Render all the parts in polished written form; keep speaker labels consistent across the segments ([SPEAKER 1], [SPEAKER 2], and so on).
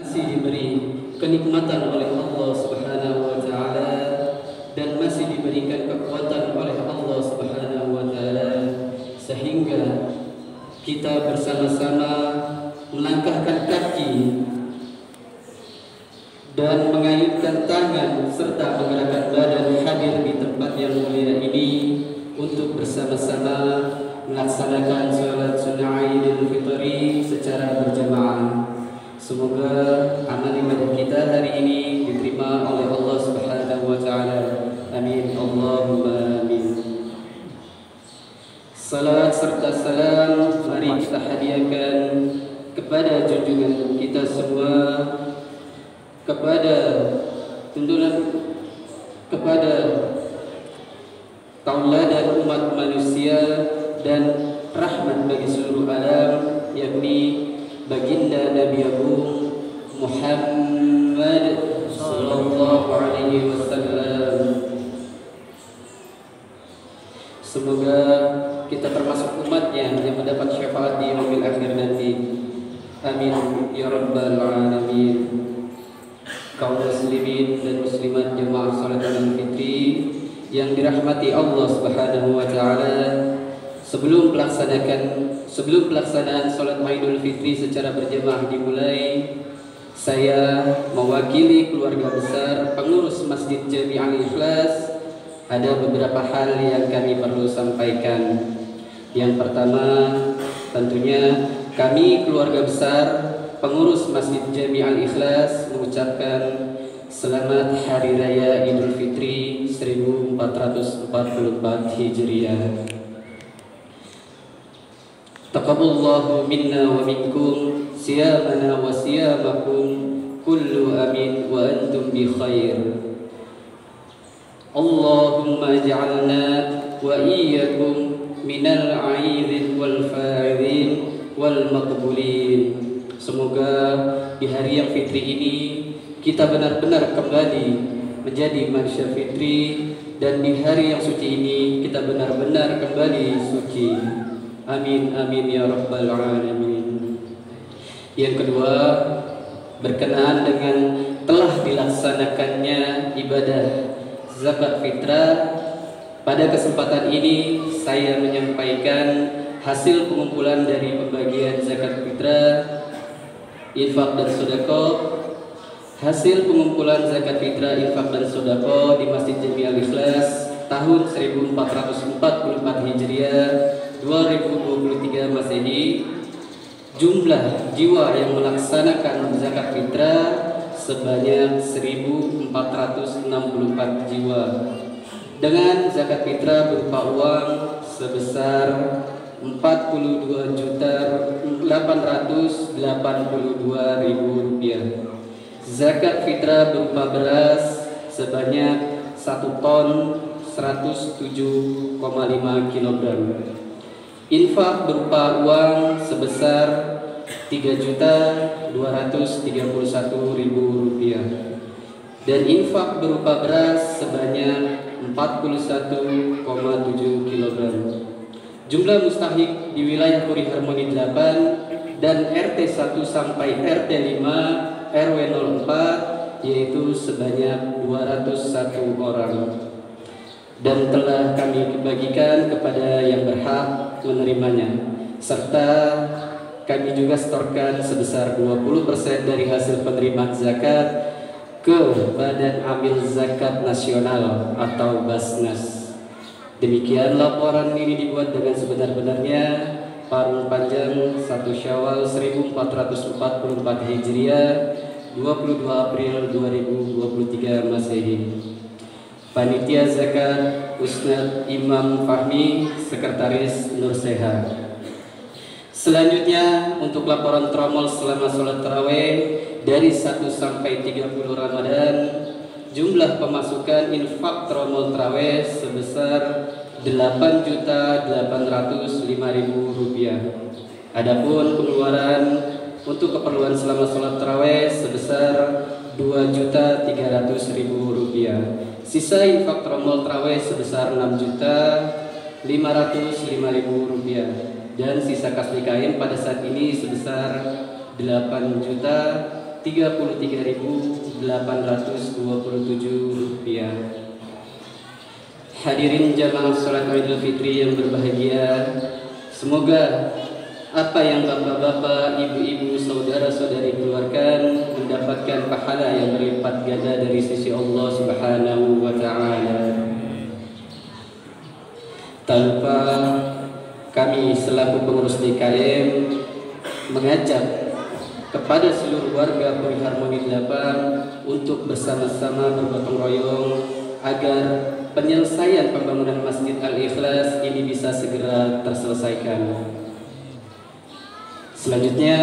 [SPEAKER 1] masih diberi kenikmatan oleh Allah Subhanahu wa taala dan masih diberikan kekuatan oleh Allah Subhanahu wa taala sehingga kita bersama-sama melangkahkan kaki dan mengayunkan tangan serta menggerakkan badan hadir di tempat yang mulia ini untuk bersama-sama melaksanakan sholat sunnah Idul Fitri secara berjamaah. Semoga amal ibadah kita hari ini diterima oleh Allah Subhanahu wa taala. Amin. Allahumma amin. Salat serta salam mari kita hadiahkan kepada junjungan kita semua, kepada tuntunan, kepada tauladan umat manusia dan rahmat bagi seluruh alam, yakni baginda Nabi Agung Muhammad sallallahu alaihi wasallam. Semoga kita termasuk umatnya yang mendapat syafaat di yaumil akhir nanti. Amin ya rabbal alamin. Kaum muslimin dan muslimat jemaah salat Idul Fitri yang dirahmati Allah Subhanahu wa taala, sebelum pelaksanaan salat Idul Fitri secara berjamaah dimulai, saya mewakili keluarga besar pengurus Masjid Jami Al-Ikhlas, ada beberapa hal yang kami perlu sampaikan. Yang pertama, tentunya kami keluarga besar pengurus Masjid Jami Al-Ikhlas mengucapkan selamat Hari Raya Idul Fitri 1444 Hijriah. Taqabbalallahu minna wa minkum siyamana wa siyamakum kullu amin wa antum bi khair. Allahumma ij'alna wa iyyakum minal 'aidin wal fa'idin wal maqbulin. Semoga di hari yang fitri ini kita benar-benar kembali menjadi manusia fitri, dan di hari yang suci ini kita benar-benar kembali suci. Amin amin ya rabbal alamin. Yang kedua, berkenaan dengan telah dilaksanakannya ibadah zakat fitrah, pada kesempatan ini saya menyampaikan hasil pengumpulan dari pembagian zakat fitrah, infak dan sedekah. Hasil pengumpulan zakat fitrah, infak dan sedekah di Masjid Jami Al-Ikhlas tahun 1444 Hijriah 2023 Masehi, jumlah jiwa yang melaksanakan zakat fitrah sebanyak 1464 jiwa, dengan zakat fitrah berupa uang sebesar 42.882.000 rupiah. Zakat fitrah berupa beras sebanyak 1 ton 107,5 kg. Infak berupa uang sebesar 3.231.000 rupiah. Dan infak berupa beras sebanyak 41,7 kg. Jumlah mustahik di wilayah Puri Harmoni 8 dan RT 1 sampai RT 5 RW 04 yaitu sebanyak 201 orang, dan telah kami bagikan kepada yang berhak menerimanya, serta kami juga setorkan sebesar 20% dari hasil penerimaan zakat ke Badan Amil Zakat Nasional atau Basnas. Demikian laporan ini dibuat dengan sebenar-benarnya. Parung panjang 1 Syawal 1444 Hijriah 22 April 2023 Masehi. Panitia Zakat Ustadz Imam Fahmi, Sekretaris Nur Seha. Selanjutnya untuk laporan tromol selama sholat tarawih dari 1 sampai 30 Ramadan, jumlah pemasukan infak tromol tarawih sebesar 8.805.000 rupiah. Adapun pengeluaran untuk keperluan selama sholat tarawih sebesar 2.300.000 rupiah. Sisa infak tromol tarawih sebesar 6.505.000 rupiah, dan sisa kas nikahin pada saat ini sebesar 8.000.000 Rp33.827. Hadirin jamaah salat Idul Fitri yang berbahagia, semoga apa yang bapak-bapak, ibu-ibu, saudara-saudari keluarkan mendapatkan pahala yang berlipat ganda dari sisi Allah Subhanahu wa taala. Tanpa kami selaku pengurus DKM mengajak kepada seluruh warga Poliharmoni 8 untuk bersama-sama bergotong royong agar penyelesaian pembangunan Masjid Al-Ikhlas ini bisa segera terselesaikan. Selanjutnya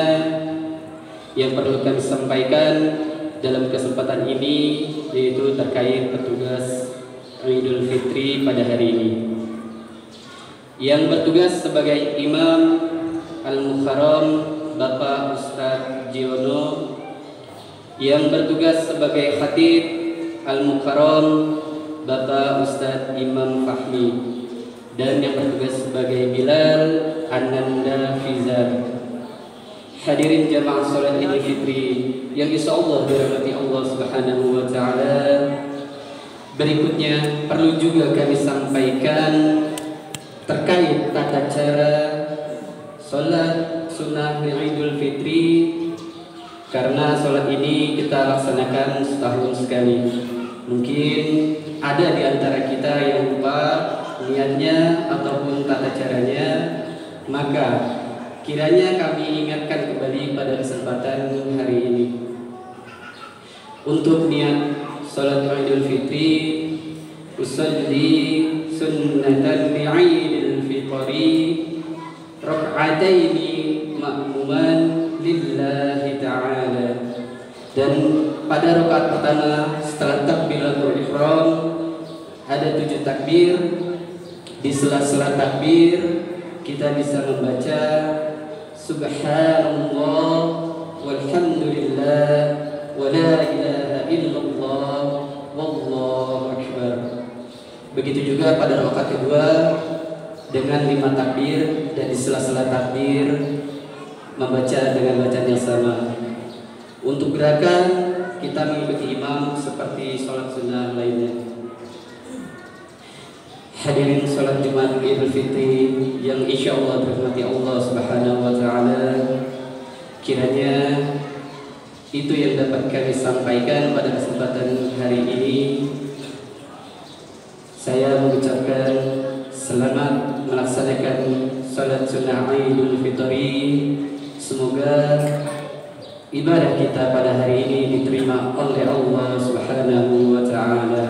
[SPEAKER 1] yang perlu kami sampaikan dalam kesempatan ini yaitu terkait petugas Idul Fitri pada hari ini. Yang bertugas sebagai Imam Al-Mukarram Bapak Ustadz Jiono, yang bertugas sebagai Khatib Al-Mukarram Bapak Ustadz Imam Fahmi, dan yang bertugas sebagai Bilal Ananda Fizar. Hadirin jamaah salat Idul Fitri yang insyaallah dirahmati Allah Subhanahu wa taala. Berikutnya perlu juga kami sampaikan terkait tata cara salat sunnah Idul Fitri, karena salat ini kita laksanakan setahun sekali. Mungkin ada di antara kita yang lupa niatnya ataupun tata caranya, maka kiranya kami ingatkan kembali pada kesempatan hari ini. Untuk niat salat Idul Fitri, usolli sunnatan li'idil fitri rak'ataini ma'muman lillahi ta'ala. Dan pada rakaat pertama setelah takbiratul ihram ada 7 takbir. Di sela-sela takbir kita bisa membaca subhanallah walhamdulillah wa la ilaha illallah wallahu akbar. Begitu juga pada rakaat kedua dengan 5 takbir, dan di sela-sela takbir membaca dengan bacaan yang sama. Untuk gerakan kita mengikuti imam seperti sholat sunnah lainnya. Hadirin sholat Jumat Idul Fitri yang insya Allah dirahmati Allah Subhanahu wa taala, kiranya itu yang dapat kami sampaikan pada kesempatan hari ini. Saya mengucapkan selamat melaksanakan salat sunnah Idul Fitri. Semoga ibadah kita pada hari ini diterima oleh Allah Subhanahu wa taala.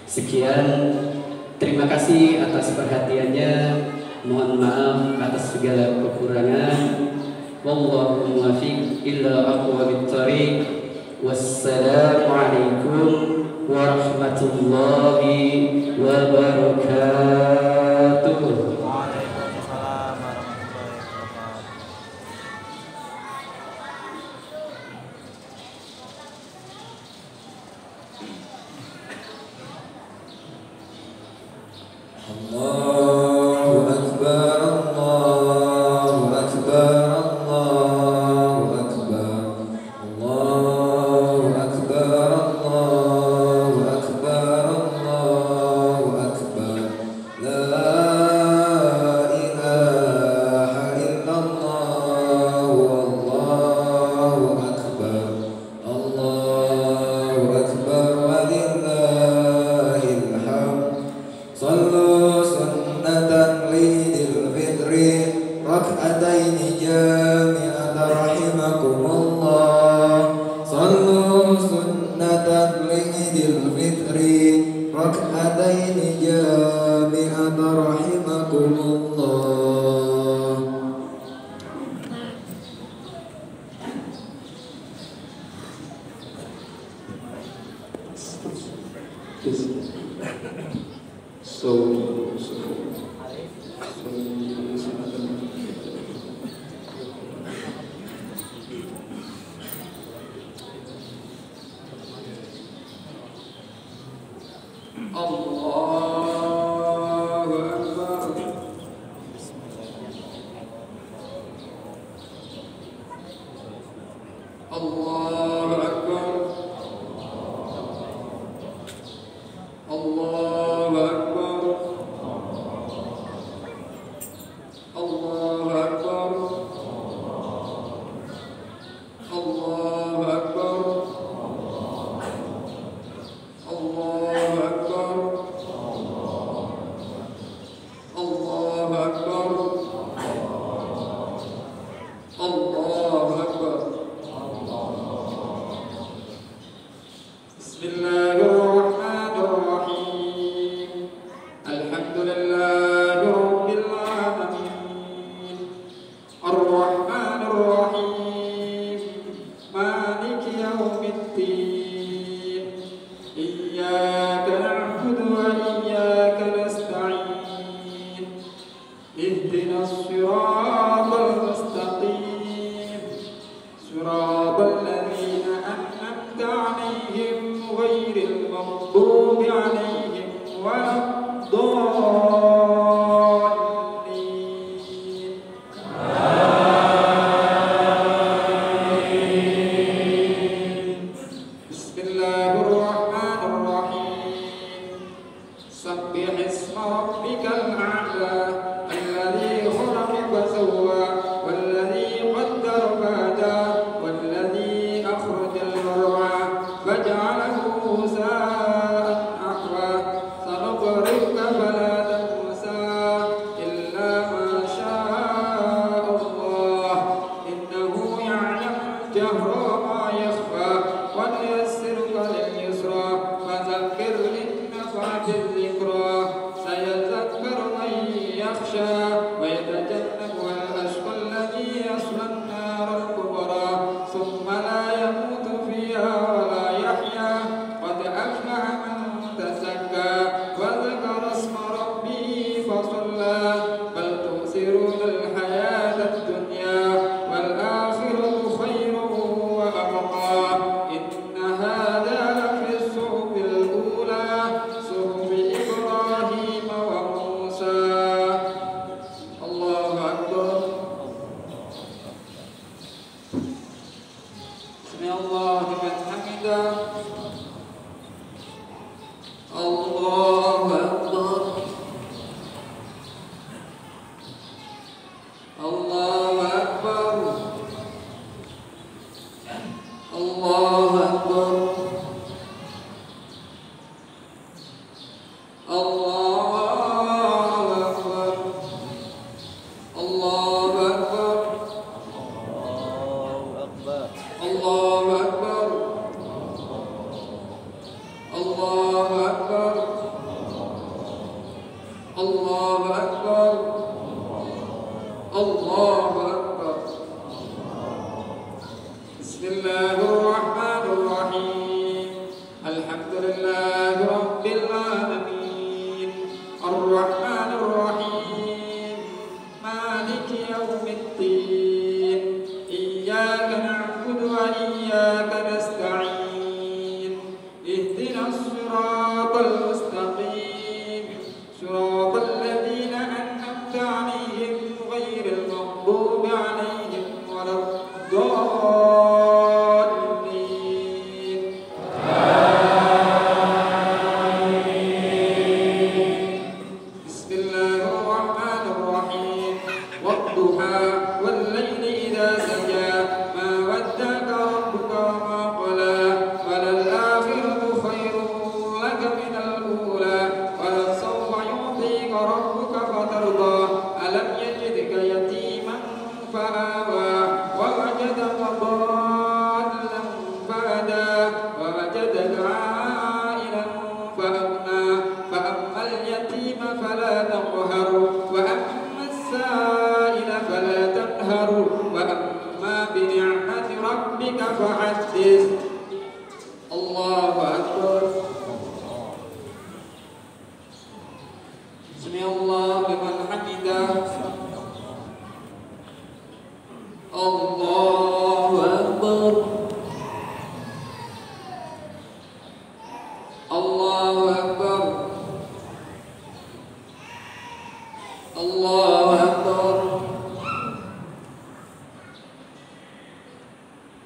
[SPEAKER 1] Sekian, terima kasih atas perhatiannya. Mohon maaf atas segala kekurangan. Wallahu muwaffiq ila aqwamit thariq. Wassalamualaikum warahmatullahi wabarakatuh.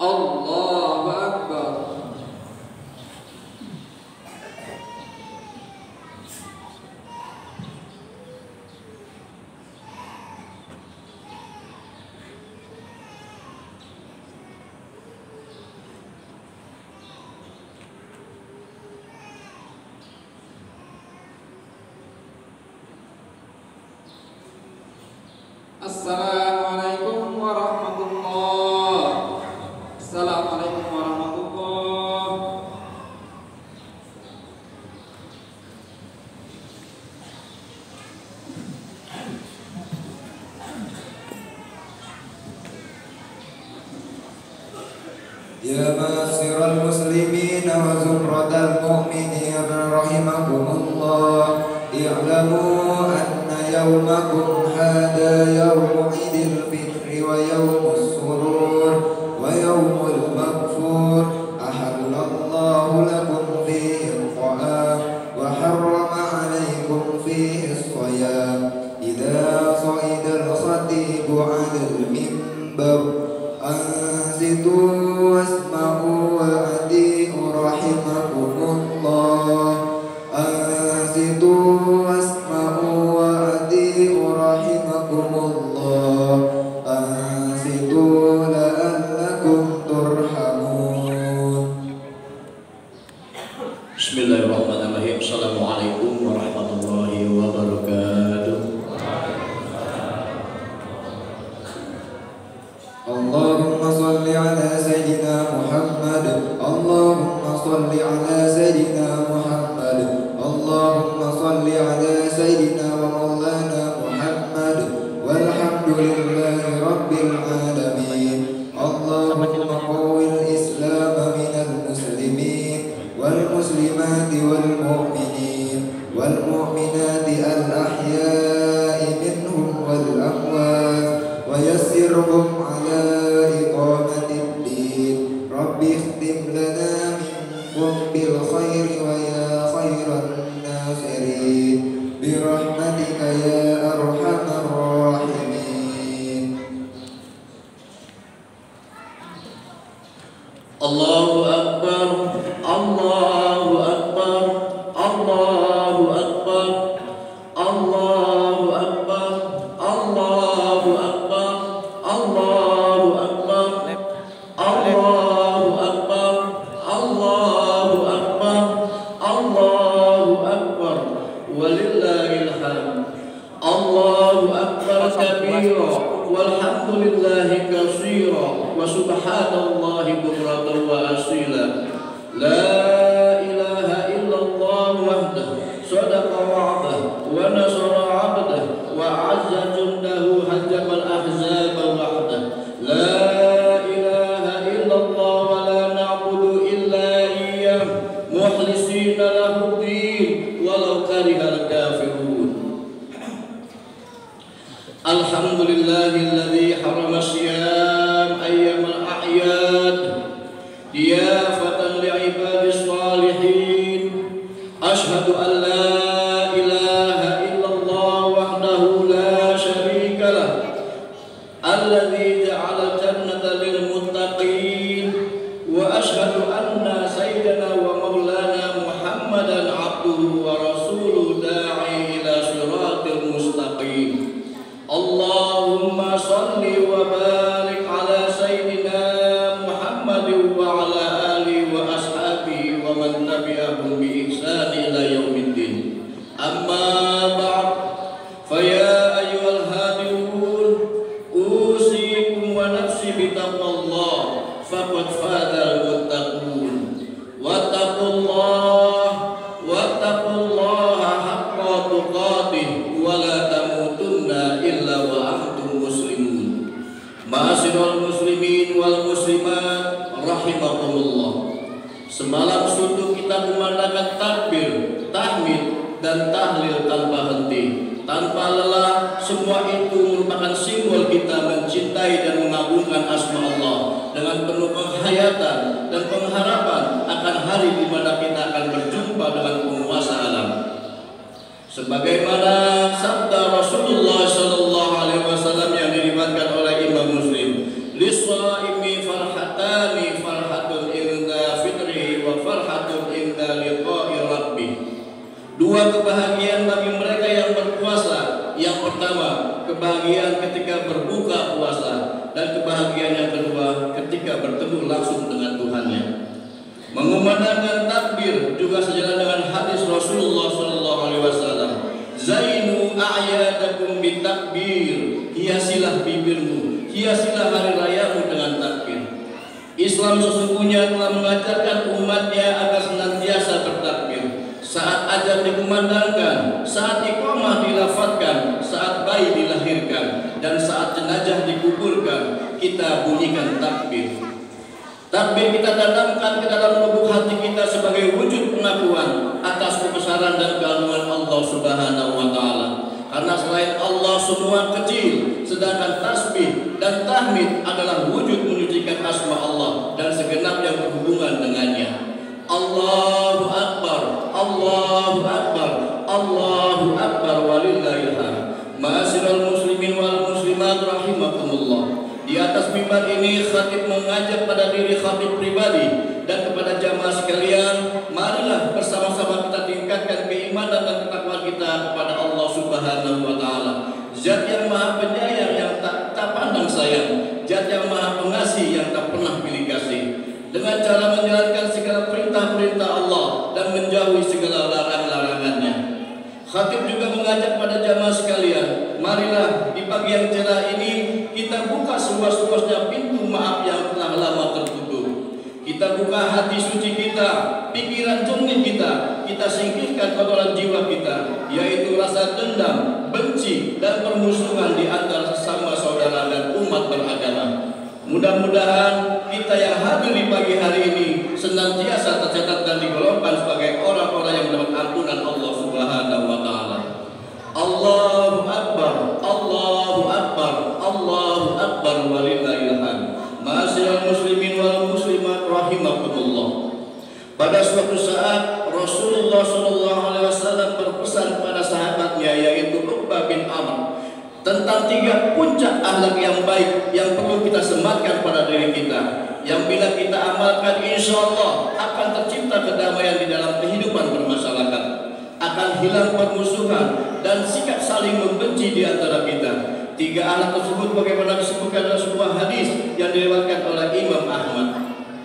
[SPEAKER 1] Allah
[SPEAKER 2] Assalamualaikum warahmatullahi. Assalamualaikum warahmatullahi.
[SPEAKER 3] Ya ma'asyiral muslimin wa zumratal mu'minin rahimakumullah, i'lamu anna yawmakum hada yawmu idil fitri wa yawmus surur wa yawmul maghfur, ahallallahu lakum fihi al-ta'am wa harrama alaykum fihi as-siyam. Idza sa'ida al-khatibu 'ala al-minbar ansitu wasma'u wa adi'u rahimakumullah. Ansitu wasma'u wa adi'u rahimakumullah. Ansitu la'allakum turhamun.
[SPEAKER 4] Bismillahirrahmanirrahim. Assalamualaikum warahmatullahi wabarakatuh.
[SPEAKER 3] Allahumma salli ala sayyidina Muhammad. Allahumma salli ala sayyidina Muhammad. Allahumma salli ala sayyidina wa maulana Muhammad. Walhamdulillahi rabbil alamin. Allahumma qawwil islam minal muslimin wal muslimati wal mu'minin wal mu'minati al ahya'i minhum wal amwat wa yassirhum ala iqamatil din. Rabbi ikhtim lana minkum bil khairi wa ya khairan nasirin bi rahmatika ya arhamar rahimin.
[SPEAKER 4] Allahu akbar, Allahu akbar, Allahu akbar, Allahu akbar, Allahu akbar, Allahu akbar, Allahu akbar, Allahu akbar, Allahu akbar, walillahil hamd. Allahu akbar kabira walhamdulillahi katsira wa subhanallahi bukratan wa asila. La ilaha illallah wahdahu sadaqa wa'dah wa nasara 'abdah wa 'azza jundahu hajamal ahzaba wahdah. La ilaha illallah wa la na'budu illa iyyah mukhlisina lahu din walau karihal kafirun. Alhamdulillahilladzi harama siyam ayyamal a'yad diyafatan li'ibadis salihin. Ashhadu an la ilaha illallah wahdahu la syarika lah, alladzi ja'ala jannata lil muttaqin, wa ashhadu anna sayyidana wa maulana Muhammadan abduhu wa rasuluhu da'i ila siratil mustaqim. Allahumma salli wa barik ala sayyidina Muhammad wa ala alihi wa ashabihi wa man tabi'ahum bi ihsan ila yaumiddin. Amma ba'd, fa ya ayyuhal hadirun, usikum wa nafsi bi taqwallah faqad fadal muttaqun. Wattaqullaha haqqa tuqatih wa la tamutunna illa wa antum muslimun. Ma'asyiral muslimin wal muslimat rahimakumullah. Semalam suntuk kita memandangkan takbir, tahmid dan tahlil tanpa henti, tanpa lelah. Semua itu merupakan simbol kita mencintai dan mengagungkan asma Allah dengan penuh penghayatan dan pengharapan akan hari di mana kita akan berjumpa dengan penguasa alam. Sebagaimana sabda Rasulullah sallallahu alaihi wasallam yang diriwayatkan oleh Imam Muslim, "Lis-shaimi farhatani, farhatun inda fitrihi wa farhatun inda liqa'i rabbih." Dua kebahagiaan bagi mereka yang berpuasa. Yang pertama, kebahagiaan ketika berbuka puasa, dan kebahagiaan yang kedua ketika bertemu langsung dengan Tuhannya. Mengumandangkan takbir juga sejalan dengan hadis Rasulullah sallallahu alaihi wasallam. Zainu a'yadakum bitakbir, hiasilah hiasilah hari rayamu dengan takbir. Islam sesungguhnya telah mengajarkan umatnya agar senantiasa bertakbir. Saat azan dikumandangkan, saat iqamah dilafadzkan, saat bayi dilahirkan, dan saat jenazah dikuburkan, kita bunyikan takbir. Takbir kita tanamkan ke dalam lubuk hati kita sebagai wujud pengakuan atas kebesaran dan keagungan Allah Subhanahu wa Ta'ala. Karena selain Allah semua kecil, sedangkan tasbih dan tahmid adalah wujud menyucikan asma Allah dan segenap yang berhubungan dengannya. Allahu Akbar, Allahu Akbar, Allahu Akbar walillahil hamd. Ma'asyiral muslimin wal muslimat rahimakumullah. Di atas mimbar ini khatib mengajak pada diri khatib pribadi dan kepada jamaah sekalian, marilah bersama-sama kita tingkatkan keimanan dan ketakwaan kita kepada Allah Subhanahu wa Ta'ala. Zat yang Maha Penyayang yang tak pandang sayang, Zat yang Maha Pengasih yang tak pernah pilih kasih. Dengan cara menjalankan segala perintah-perintah Allah dan menjauhi segala larang-larangannya. Khatib juga mengajak pada jamaah sekalian, marilah di pagi yang cerah ini kita buka seluas-luasnya pintu maaf yang telah lama tertutup. Kita buka hati suci kita, pikiran jernih kita singkirkan kotoran jiwa kita, yaitu rasa dendam, benci, dan permusuhan di antara sesama saudara dan umat beragama. Mudah-mudahan kita yang hadir di pagi hari ini senantiasa tercatat dan digolongkan sebagai orang-orang yang mendapat ampunan Allah Subhanahu wa Ta'ala. Allahu Akbar, Allahu Akbar, Allahu Akbar walillahil hamd. Ma'asyiral muslimin wal muslimat rahimakumullah. Pada suatu saat Rasulullah SAW berpesan kepada sahabatnya yaitu Uqbah bin Amr tentang 3 puncak akhlak yang baik yang perlu kita sematkan pada diri kita, yang bila kita amalkan insya Allah akan tercipta kedamaian di dalam kehidupan bermasyarakat, akan hilang permusuhan dan sikap saling membenci di antara kita. 3 akhlak tersebut bagaimana disebutkan dalam sebuah hadis yang diriwayatkan oleh Imam Ahmad.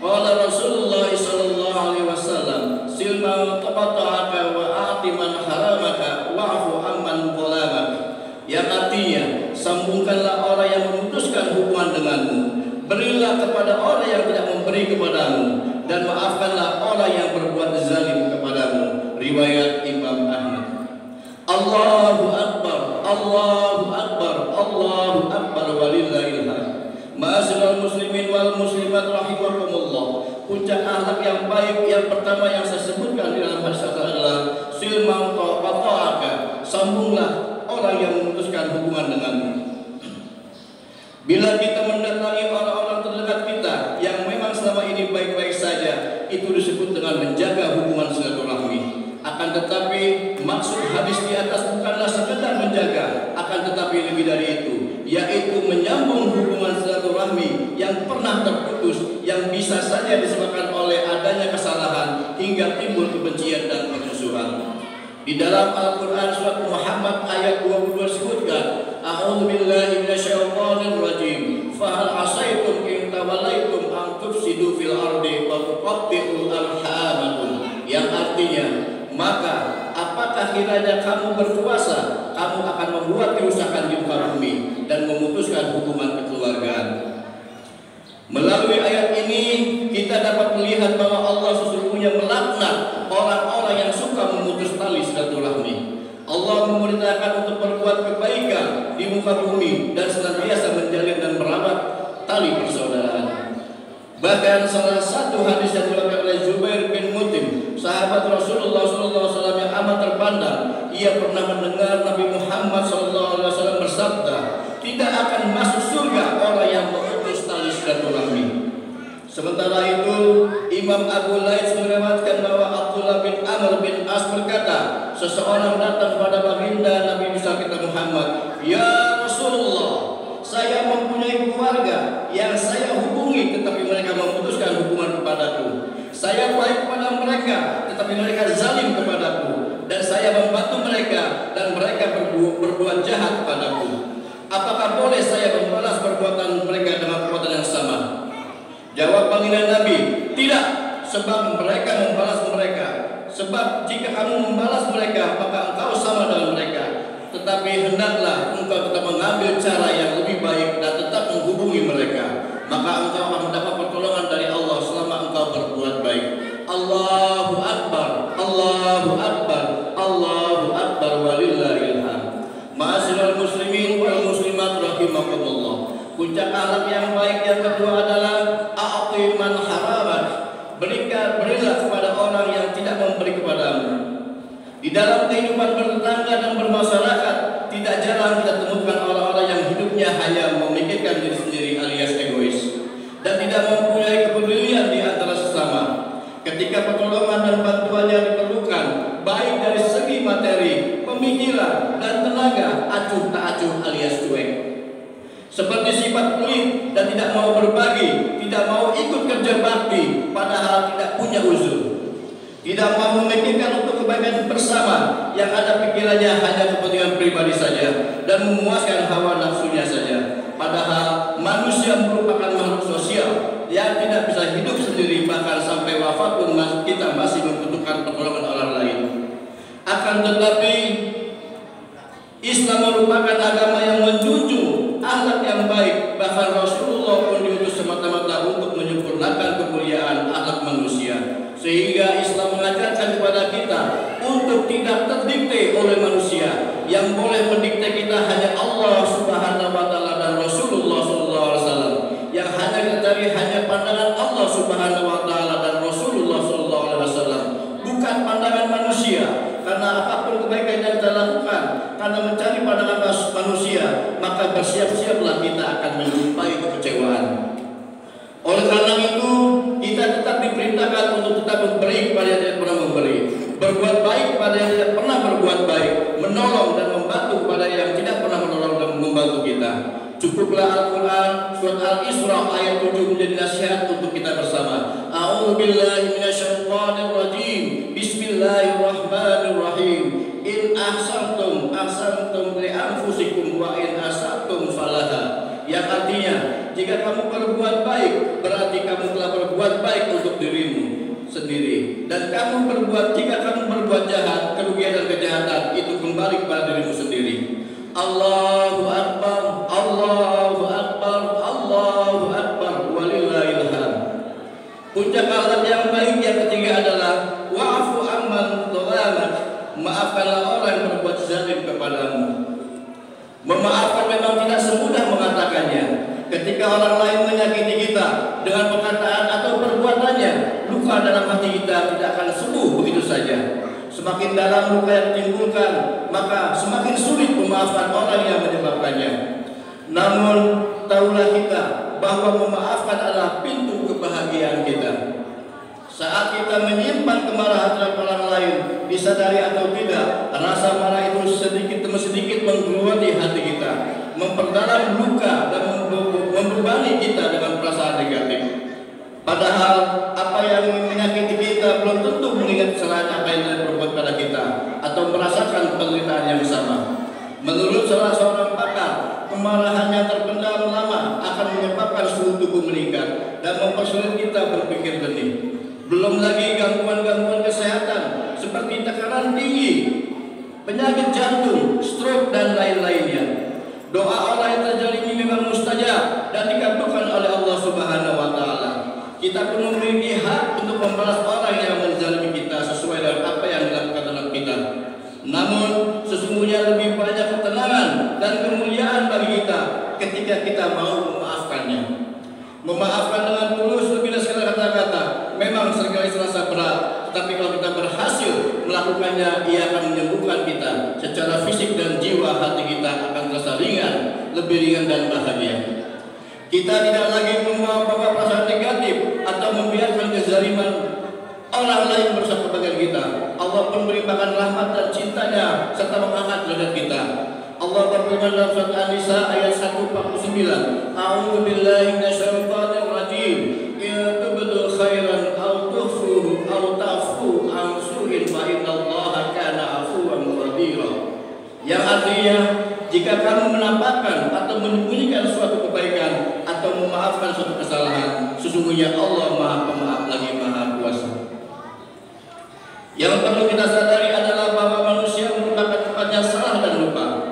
[SPEAKER 4] Qala Rasulullah sallallahu alaihi wasallam, silma taqata'aka wa a'ti man haramaka wa'fu amman zalamaka. Yang artinya, sambungkanlah orang yang memutuskan hubungan denganmu, berilah kepada orang yang tidak memberi kepadamu, dan maafkanlah orang yang berbuat zalim kepadamu. Riwayat Imam Ahmad. Allahu Akbar, Allahu Akbar, Allahu Akbar walillahil hamd. Ma'asyiral muslimin wal muslimat rahimakumullah. Puncak akhlak yang baik yang pertama yang saya sebutkan di dalam hadis adalah silman ta'aka, sambunglah orang yang memutuskan hubungan denganmu. Bila kita mendatangi orang-orang terdekat kita yang memang selama ini baik-baik saja, itu disebut dengan menjaga hubungan silaturahmi. Akan tetapi maksud hadis di atas bukanlah sekedar menjaga, akan tetapi lebih dari itu, yaitu menyambung hubungan silaturahmi yang pernah terputus, yang bisa saja disebabkan oleh adanya kesalahan hingga timbul kebencian dan permusuhan. Di dalam Al-Quran surat Muhammad ayat 22 disebutkan, A'udzu billahi minasyaitonir rajim. Fa hal asaitum in tawallaitum an tufsidu fil ardi wa tuqatti'u arhamakum. Yang artinya, maka apakah kiranya kamu berkuasa, kamu akan membuat kerusakan di muka bumi dan memutuskan hubungan kekeluargaan. Melalui ayat ini kita dapat melihat bahwa Allah sesungguhnya melaknat orang-orang yang suka memutus tali silaturahmi. Allah memerintahkan untuk berbuat kebaikan di muka bumi dan senantiasa menjalin dan merawat tali persaudaraan. Bahkan salah satu hadis yang diriwayatkan oleh Zubair bin Mut'im, sahabat Rasulullah SAW yang amat terpandang, ia pernah mendengar Nabi Muhammad SAW bersabda, tidak akan masuk surga orang yang memutus tali silaturahmi. Sementara itu, Imam Abu Laits meriwayatkan bahwa Abdullah bin Amr bin As berkata, seseorang datang kepada baginda Nabi besar kita Muhammad, "Ya Rasulullah, saya mempunyai keluarga yang saya hubungi tetapi mereka memutuskan hubungan kepadaku. Saya baik kepada mereka tetapi mereka zalim kepadaku, dan saya membantu mereka dan mereka berbuat jahat kepadaku. Apakah boleh saya membalas perbuatan mereka dengan perbuatan yang sama?" Jawab baginda Nabi, "Tidak, sebab mereka membalas mereka. Sebab jika kamu membalas mereka, maka engkau sama dengan mereka. tetapi hendaklah engkau tetap mengambil cara yang lebih baik dan tetap menghubungi mereka. Maka engkau akan mendapat pertolongan dari Allah selama engkau berbuat baik. Allahu Akbar, Allahu Akbar, Allahu Akbar, walillahil hamd. Ma'asyiral muslimin wal muslimat rahimakumullah. Puncak akhlak yang baik yang kedua adalah a'ti man haramat. Berilah kepada orang yang tidak memberi kepadamu. Di dalam kehidupan bertetangga dan bermasyarakat, tidak jarang kita temukan orang-orang yang hidupnya hanya memikirkan diri sendiri alias egois dan tidak mempunyai kepedulian di antara sesama. Ketika pertolongan dan bantuannya diperlukan, baik dari segi materi, pemikiran, dan tenaga, acuh tak acuh alias cuek. Seperti sifat pelit dan tidak mau berbagi, tidak mau ikut kerja bakti, padahal tidak punya uzur. Tidak mau memikirkan untuk kebaikan bersama, yang ada pikirannya hanya kepentingan pribadi saja dan memuaskan hawa nafsunya saja. Padahal manusia merupakan makhluk sosial yang tidak bisa hidup sendiri, bahkan sampai wafat pun kita masih membutuhkan pertolongan orang lain. Akan tetapi Islam merupakan agama yang menjunjung akhlak yang baik. Bahkan Rasulullah pun diutus semata-mata untuk menyempurnakan kemuliaan akhlak manusia. Sehingga Islam mengajarkan kepada kita untuk tidak terdikte oleh manusia. Yang boleh mendikte kita hanya Allah Subhanahu wa taala dan Rasulullah sallallahu alaihi wasallam. Yang hanya kita cari hanya pandangan Allah Subhanahu wa taala dan Rasulullah sallallahu alaihi wasallam, bukan pandangan manusia. Karena apapun kebaikan yang kita lakukan karena mencari pandangan manusia, maka bersiap-siaplah kita akan menjumpai kekecewaan. Oleh karena itu, kita tetap diperintahkan untuk tetap memberi kepada yang tidak pernah memberi, berbuat baik kepada yang tidak pernah berbuat baik, menolong dan membantu kepada yang tidak pernah menolong dan membantu kita. Cukuplah Al-Quran surat Al-Isra ayat 7 menjadi nasihat untuk kita bersama. A'udzubillahi minasyaitonirrajim. Bismillahirrahmanirrahim. In ahsantum ahsantum li anfusikum wa in asatum falaha. Yang artinya, jika kamu berbuat baik, berarti kamu telah berbuat baik untuk dirimu sendiri. Dan jika kamu berbuat jahat, kerugian dan kejahatan itu kembali kepada dirimu sendiri. Allahu Akbar, Allahu Akbar, Allahu Akbar, walillahil hamd. Puncak akhlak yang baik yang ketiga adalah wa'fu amman dzalamak. Maafkanlah orang yang berbuat zalim kepadamu. Memaafkan memang tidak semudah mengatakannya. Ketika orang lain menyakiti kita dengan perkataan atau perbuatannya, luka dalam hati kita tidak akan sembuh begitu saja. Semakin dalam luka yang ditimbulkan, maka semakin sulit memaafkan orang yang menyebabkannya. Namun, tahulah kita bahwa memaafkan adalah pintu kebahagiaan kita. Saat kita menyimpan kemarahan terhadap orang lain, disadari atau tidak, rasa marah itu sedikit demi sedikit menggerogoti hati kita, memperdalam luka dan membebani kita dengan perasaan negatif. Padahal apa yang menyakiti kita belum tentu mengingat kesalahan apa yang telah berbuat pada kita atau merasakan penderitaan yang sama. Menurut salah seorang pakar, kemarahan yang terpendam lama akan menyebabkan suhu tubuh meningkat dan mempersulit kita berpikir jernih. Belum lagi gangguan-gangguan kesehatan seperti tekanan tinggi, penyakit jantung, stroke dan lain-lainnya. Doa orang yang terzalimi memang mustajab dan dikabulkan oleh Allah Subhanahu wa taala. Kita pun memiliki hak untuk membalas orang yang menzalimi kita sesuai dengan apa yang dilakukan terhadap kita. Namun sesungguhnya lebih banyak ketenangan dan kemuliaan bagi kita ketika kita mau memaafkannya. Memaafkan dengan tulus lebih dari segala kata-kata memang seringkali terasa berat, tetapi kalau kita berhasil melakukannya, ia akan menyembuhkan kita secara fisik dan jiwa. Hati kita akan terasa ringan, lebih ringan dan bahagia. Kita tidak lagi membawa perasaan negatif atau membiarkan kezaliman orang lain bersama dengan kita. Allah pun melimpahkan rahmat dan cintanya serta mengangkat derajat kita. Allah berfirman dalam surat An-Nisa ayat 149, A'udzu billahi minasyaitonir rajim. In tubdu khairan aw tukhfuhu aw ta'fu an su'in fa innallaha kana 'afuwan qadira. Yang artinya, jika kamu menampakkan atau menyembunyikan suatu kebaikan atau memaafkan suatu kesalahan, sesungguhnya Allah Maha Pemaaf lagi Maha Kuasa. Yang perlu kita sadari adalah bahwa manusia merupakan tempatnya salah dan lupa.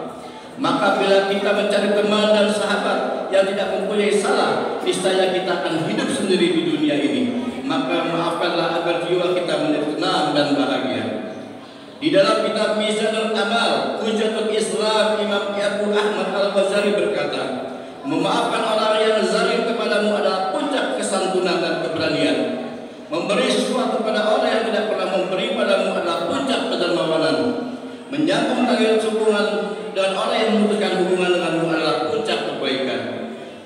[SPEAKER 4] sendiri di dunia ini, maka maafkanlah agar jiwa kita menjadi tenang dan bahagia. Di dalam kitab Mizanul Amal, Hujatul Islam, Imam Abu Ahmad Al-Ghazali berkata, memaafkan orang yang zalim kepadamu adalah puncak kesantunan dan keberanian. Memberi sesuatu pada orang yang tidak pernah memberi padamu adalah puncak kedermawanan. Menyambung tali hubungan dan orang yang memutuskan hubungan denganmu adalah puncak kebaikan.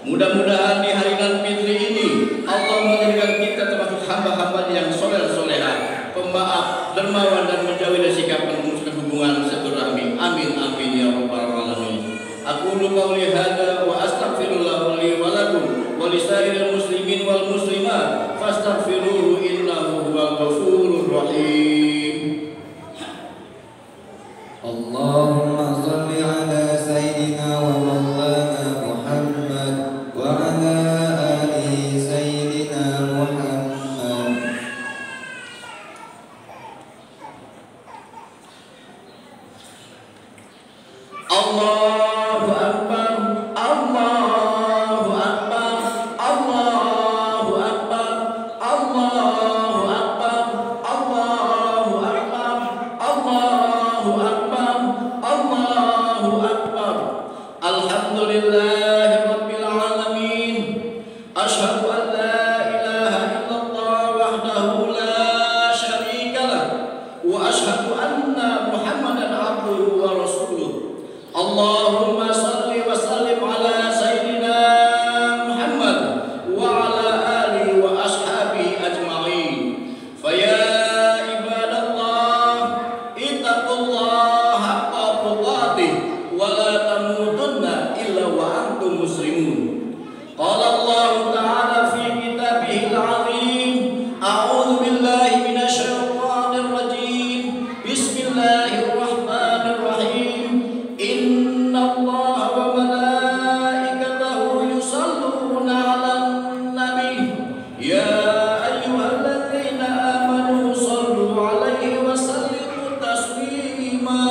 [SPEAKER 4] Mudah-mudahan di hari Fitri ini Allah menjadikan kita termasuk hamba-hamba yang soleh-solehah, pemaaf, dermawan dan menjauhi dari sikap memutuskan hubungan silaturahmi. Amin amin ya rabbal alamin. Aqulu qouli hadza wa astaghfirullah li wa lakum wa lisairil muslimin wal muslimat fastaghfiruhu innahu huwal ghafurur rahim.
[SPEAKER 3] Allahumma shalli ala sayyidina wa maulana Muhammad wa ala ali sayyidina Muhammad.
[SPEAKER 4] Allahu Akbar, Allahu Akbar, Allahu Akbar, Allahu Akbar, Allahu Akbar, Allahu Akbar, Allahu Akbar. Alhamdulillahi Rabbil Alamin. Asyhadu an la ilaha illallah wahdahu la syarika lah, wa asyhadu anna Muhammadan abduhu wa rasuluh. Allahumma salli wa sallim ala sayyidina Muhammad wa ala alihi wa ashabihi ajma'in. Faya ibadallah, ittaqullaha haqqa tuqatih wa la tamutunna illa wa antum muslimun. Qala Allah ta'ala fi kitabihil azim, a'udzu billahi minasy syaithanir rajim. Bismillahirrahmanirrahim. Innallaha wa malaikatahu yusholluna 'alan nabi. Ya ayyuhalladzina amanu shallu 'alaihi wa sallimu taslima.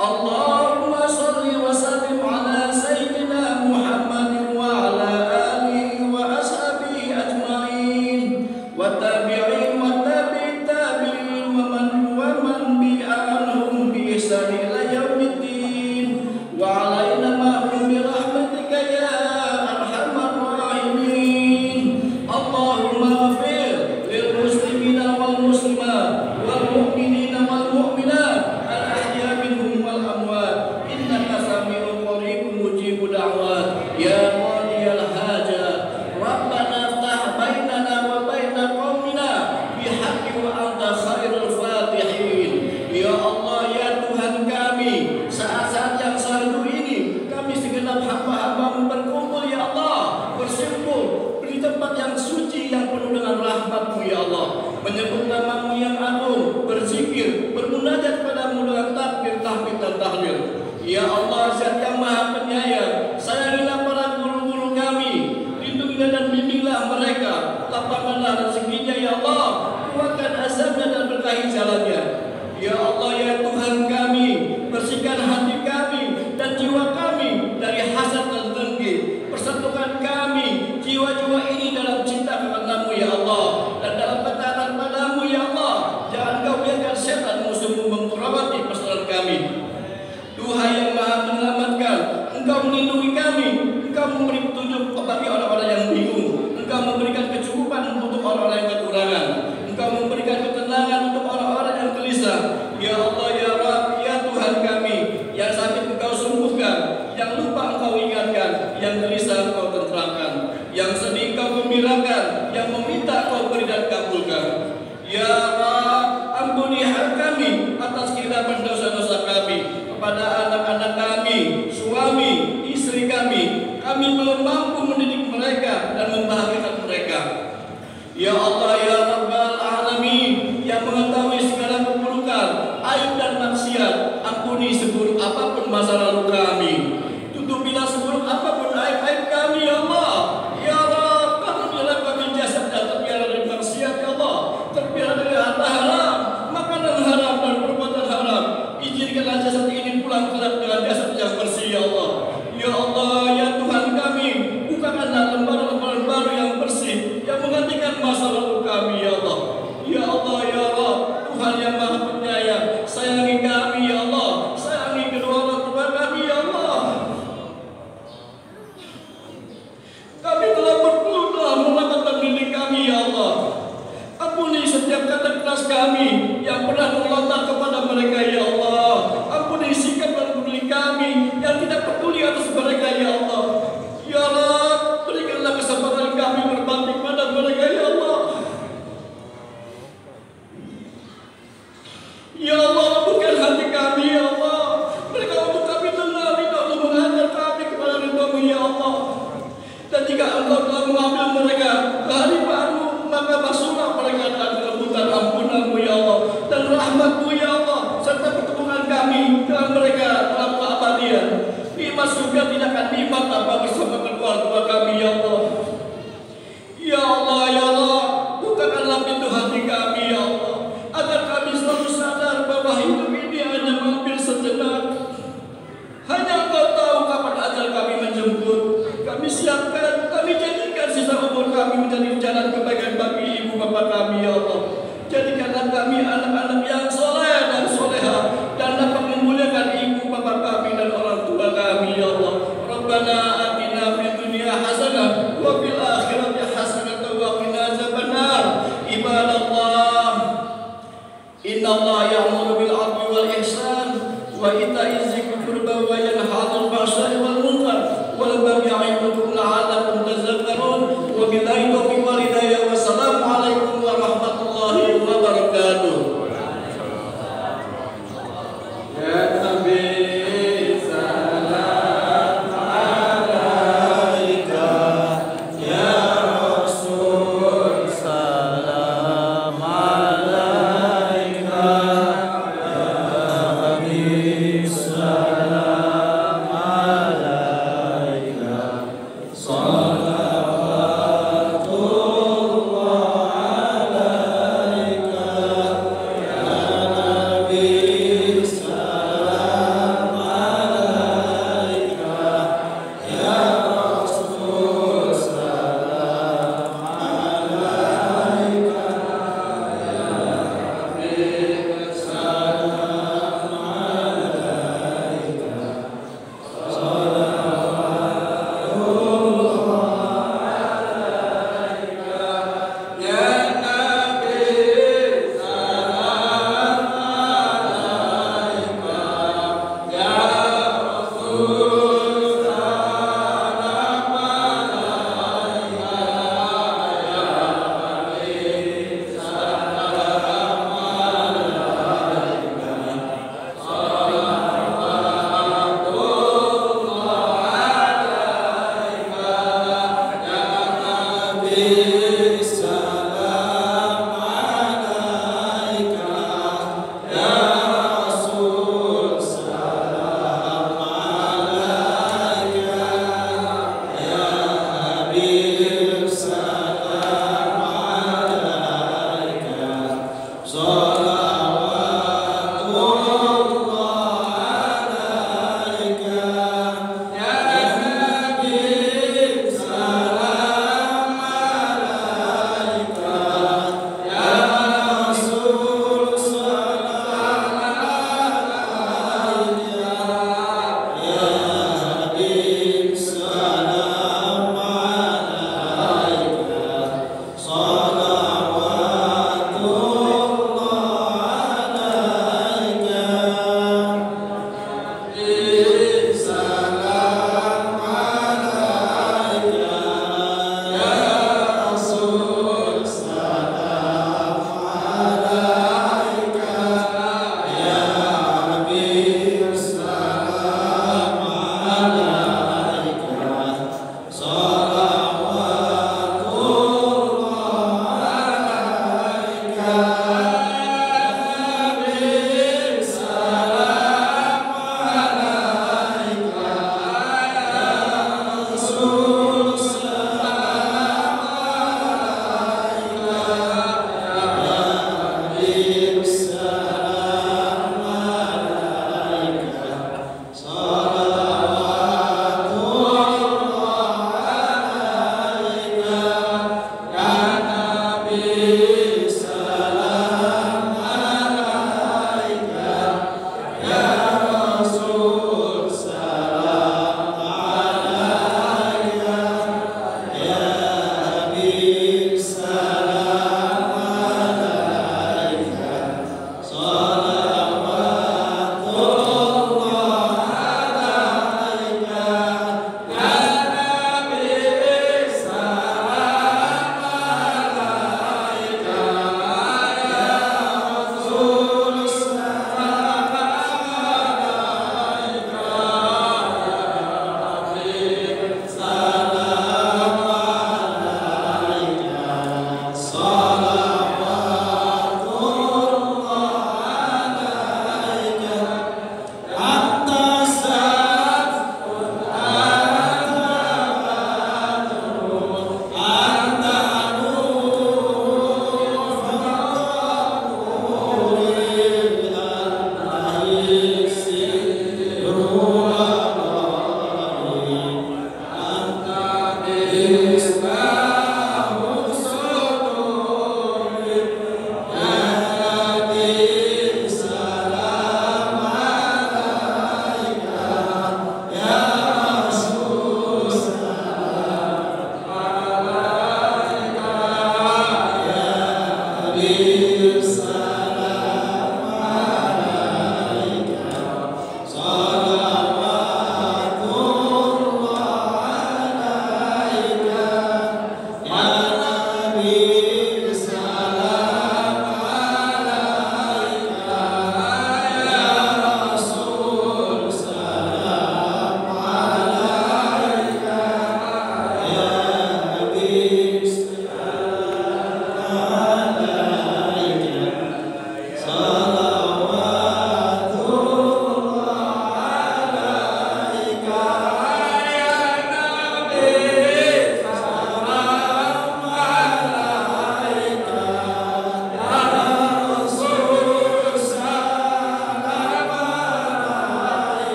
[SPEAKER 4] Allahumma shalli wa sallim 'ala sayyidina Muhammadin wa 'ala alihi wa ashabihi ajma'in wa tabi'in wa tabi'in tabi'in wa man bi'anhum bi ihsan ila yaumiddin wa 'alaina ma'hum bi rahmatika ya arhamar rahimin. Allahumma ighfir lil muslimina wal muslimat wal mu'minina wal mu'minat al ahya minhum wal amwat innaka sami'un qaribun mujibud da'wat ya qadiyal hajat. Rabbana iftah bainana wa baina qaumina bihaqqi wa anta khairul fatihin. Ya Allah, ya Tuhan kami, saat-saat yang satu ini kami segenap hamba-hamba-Mu berkumpul ya Allah, bersimpul di tempat yang suci yang penuh dengan rahmat-Mu ya Allah, menyebut nama-Mu yang agung, berzikir, bermunajat padamu dengan takbir, tahmid dan tahlil. Ya Allah, Zat yang Maha Penyayang, sayangilah para guru-guru kami, lindungilah dan bimbinglah mereka, lapangkanlah rezekinya ya Allah, kuatkan azabnya dan berkahi jalannya. Ya Allah, ya Tuhan kami, bersihkan hati kami dan jiwa kami dari hasad dan dengki. Persatukan kami, jiwa-jiwa ini dalam cinta kepada-Mu ya Allah, dan dalam ketaatan padamu ya Allah. Jangan Kau biarkan setan musuhmu memperawati persaudaraan kami. Tuhan yang Maha menyelamatkan, atas kami yang pernah terlontar kepada mereka ya Allah. Ampuni sikap dan peduli kami yang tidak peduli atas mereka ya Allah. Ya Allah, berikanlah kesempatan kami berbakti pada mereka ya Allah. Ya Allah, bukan hati kami ya Allah. Mereka untuk kami dengar, tidak untuk mengajar kami kepada ridha-Mu ya Allah. Dan jika Engkau telah mengambil mereka ke hari baru, maka basuhlah mereka dengan kelembutan ampunan-Mu ya Allah dan rahmat-Mu ya Allah, serta pertemuan kami dengan mereka dalam keabadian. Nikmat surga tidak akan nikmat tanpa bersama keluarga kami ya Allah. Ya Allah, ya Allah, bukakanlah pintu hati kami ya Allah, agar kami selalu sadar bahwa hidup ini hanya mampir sejenak. Hanya Engkau tahu kapan ajal kami menjemput. Kami siapkan, kami jadikan sisa umur kami menjadi jalan kebaikan bagi ibu bapa kami ya Allah. Jadikanlah kami anak-anak yang soleh dan soleha dan dapat memuliakan ibu bapa kami dan orang tua kami ya Allah. Rabbana atina fid dunya hasanah wa fil akhirati hasanah wa qina azabannar. Ibadallah, innallaha ya'muru bil 'adli wal ihsan wa ita'iz dzil qurba wa yanha 'anil fahsya'i wal munkar wal baghi 'idukum la'allakum tadhakkarun. Wa billahi taufiq wal hidayah. Wassalamu alaikum warahmatullahi wabarakatuh.
[SPEAKER 2] Ya Nabi salam alaika, ya Rasul salam alaika, ya Habib salam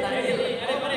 [SPEAKER 5] Lagi